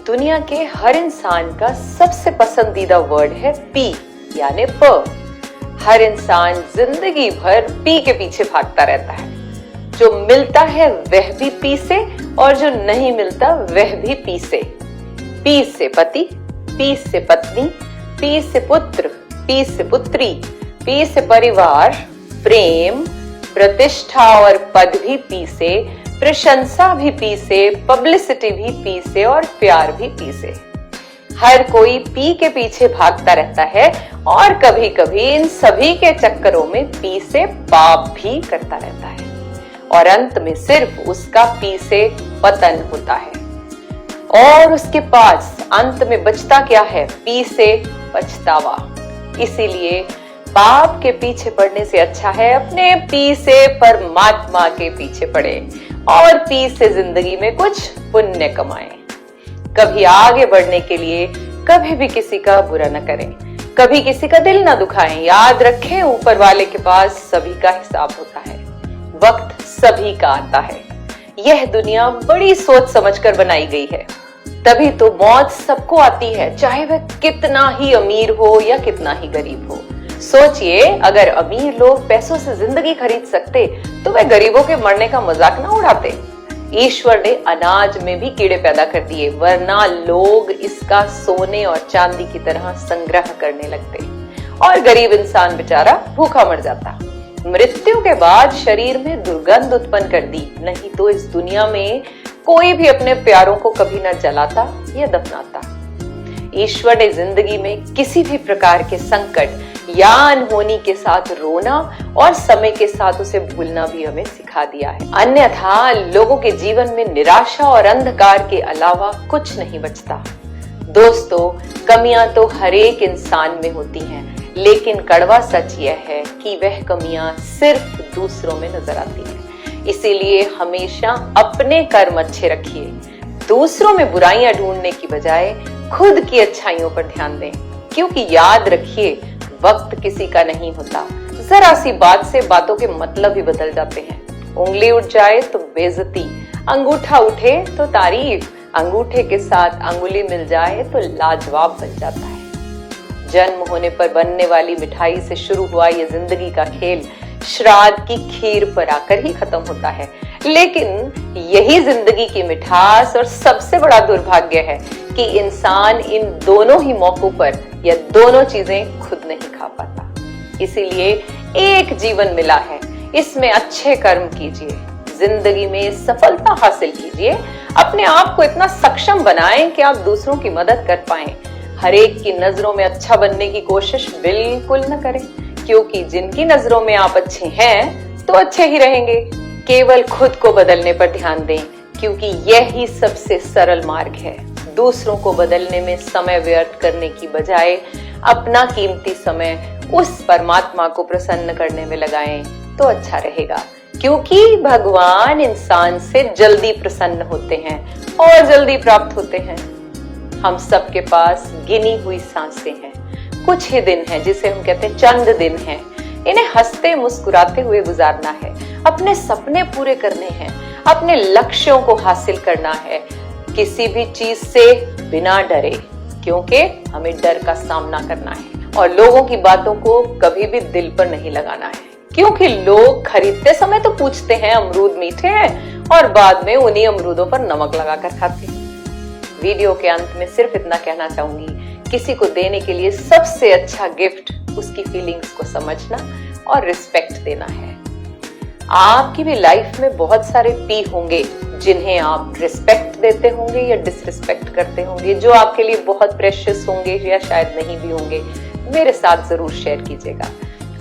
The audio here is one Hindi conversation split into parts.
दुनिया के हर इंसान का सबसे पसंदीदा वर्ड है पी यानी प। हर इंसान जिंदगी भर पी के पीछे भागता रहता है। जो मिलता है वह भी पी से और जो नहीं मिलता वह भी पी से। पी से पति, पी से पत्नी, पी से पुत्र, पी से पुत्री, पी से परिवार, प्रेम, प्रतिष्ठा और पद भी पी से, प्रशंसा भी पी से, पब्लिसिटी भी पी से और प्यार भी पी से। हर कोई पी के पीछे भागता रहता है और कभी कभी इन सभी के चक्करों में पी से पाप भी करता रहता है और अंत में सिर्फ उसका पी से पतन होता है। और उसके पास अंत में बचता क्या है? पी से पछतावा। इसीलिए पाप के पीछे पड़ने से अच्छा है अपने पी से परमात्मा के पीछे पड़े और पी से जिंदगी में कुछ पुण्य कमाएं। कभी आगे बढ़ने के लिए कभी भी किसी का बुरा न करें, कभी किसी का दिल न दुखाएं। याद रखें, ऊपर वाले के पास सभी का हिसाब होता है, वक्त सभी का आता है। यह दुनिया बड़ी सोच समझकर बनाई गई है, तभी तो मौत सबको आती है, चाहे वह कितना ही अमीर हो या कितना ही गरीब हो। सोचिए, अगर अमीर लोग पैसों से जिंदगी खरीद सकते तो वे गरीबों के मरने का मजाक ना उड़ाते। ईश्वर ने अनाज में भी कीड़े पैदा कर दिए, वरना लोग इसका सोने और चांदी की तरह संग्रह करने लगते और गरीब इंसान बेचारा भूखा मर जाता। मृत्यु के बाद शरीर में दुर्गंध उत्पन्न कर दी, नहीं तो इस दुनिया में कोई भी अपने प्यारों को कभी न जलाता या दफनाता। ईश्वर ने जिंदगी में किसी भी प्रकार के संकट या अनहोनी के साथ रोना और समय के साथ उसे भूलना भी हमें सिखा दिया है। अन्यथा लोगों के जीवन में निराशा और अंधकार के अलावा कुछ नहीं बचता। दोस्तों, कमियां तो हर एक इंसान में होती हैं, लेकिन कड़वा सच यह है कि वह कमियां सिर्फ दूसरों में नजर आती हैं। इसीलिए हमेशा अपने कर्म अच्छे रखिए। दूसरों में बुराइयां ढूंढने की बजाय खुद की अच्छाइयों पर ध्यान दें, क्योंकि याद रखिए, वक्त किसी का नहीं होता। जरा सी बात से बातों के मतलब ही बदल जाते हैं। उंगली उठ जाए तो बेइज्जती, अंगूठा उठे तो तारीफ, अंगूठे के साथ अंगुली मिल जाए तो लाजवाब बन जाता है। जन्म होने पर बनने वाली मिठाई से शुरू हुआ ये जिंदगी का खेल श्राद्ध की खीर पर आकर ही खत्म होता है। लेकिन यही जिंदगी की मिठास और सबसे बड़ा दुर्भाग्य है कि इंसान इन दोनों ही मौकों पर यह दोनों चीजें खुद नहीं खा पाता। इसीलिए एक जीवन मिला है, इसमें अच्छे कर्म कीजिए, जिंदगी में सफलता हासिल कीजिए, अपने आप को इतना सक्षम बनाएं कि आप दूसरों की मदद कर पाएं। हर एक की नजरों में अच्छा बनने की कोशिश बिल्कुल न करें, क्योंकि जिनकी नजरों में आप अच्छे हैं तो अच्छे ही रहेंगे। केवल खुद को बदलने पर ध्यान दें, क्योंकि यह ही सबसे सरल मार्ग है। दूसरों को बदलने में समय व्यर्थ करने की बजाय अपना कीमती समय उस परमात्मा को प्रसन्न करने में लगाएं तो अच्छा रहेगा, क्योंकि भगवान इंसान से जल्दी प्रसन्न होते हैं और जल्दी प्राप्त होते हैं। हम सबके पास गिनी हुई सांसें हैं, कुछ ही दिन हैं जिसे हम कहते हैं चंद दिन हैं। इन्हें हंसते मुस्कुराते हुए गुजारना है, अपने सपने पूरे करने हैं, अपने लक्ष्यों को हासिल करना है, किसी भी चीज से बिना डरे, क्योंकि हमें डर का सामना करना है और लोगों की बातों को कभी भी दिल पर नहीं लगाना है, क्योंकि लोग खरीदते समय तो पूछते हैं अमरूद मीठे हैं और बाद में उन्हीं अमरूदों पर नमक लगाकर खाते हैं। वीडियो के अंत में सिर्फ इतना कहना चाहूंगी, किसी को देने के लिए सबसे अच्छा गिफ्ट उसकी फीलिंग्स को समझना और रिस्पेक्ट देना है। आपकी भी लाइफ में बहुत सारे पी होंगे जिन्हें आप रिस्पेक्ट देते होंगे या डिसरिस्पेक्ट करते होंगे, जो आपके लिए बहुत प्रेशियस होंगे या शायद नहीं भी होंगे। मेरे साथ जरूर शेयर कीजिएगा।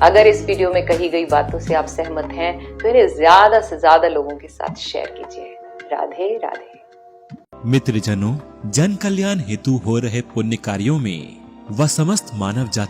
अगर इस वीडियो में कही गई बातों से आप सहमत हैं तो इन्हें ज्यादा से ज्यादा लोगों के साथ शेयर कीजिए। राधे राधे। मित्रजनों, जन कल्याण हेतु हो रहे पुण्य कार्यों में व समस्त मानव जाति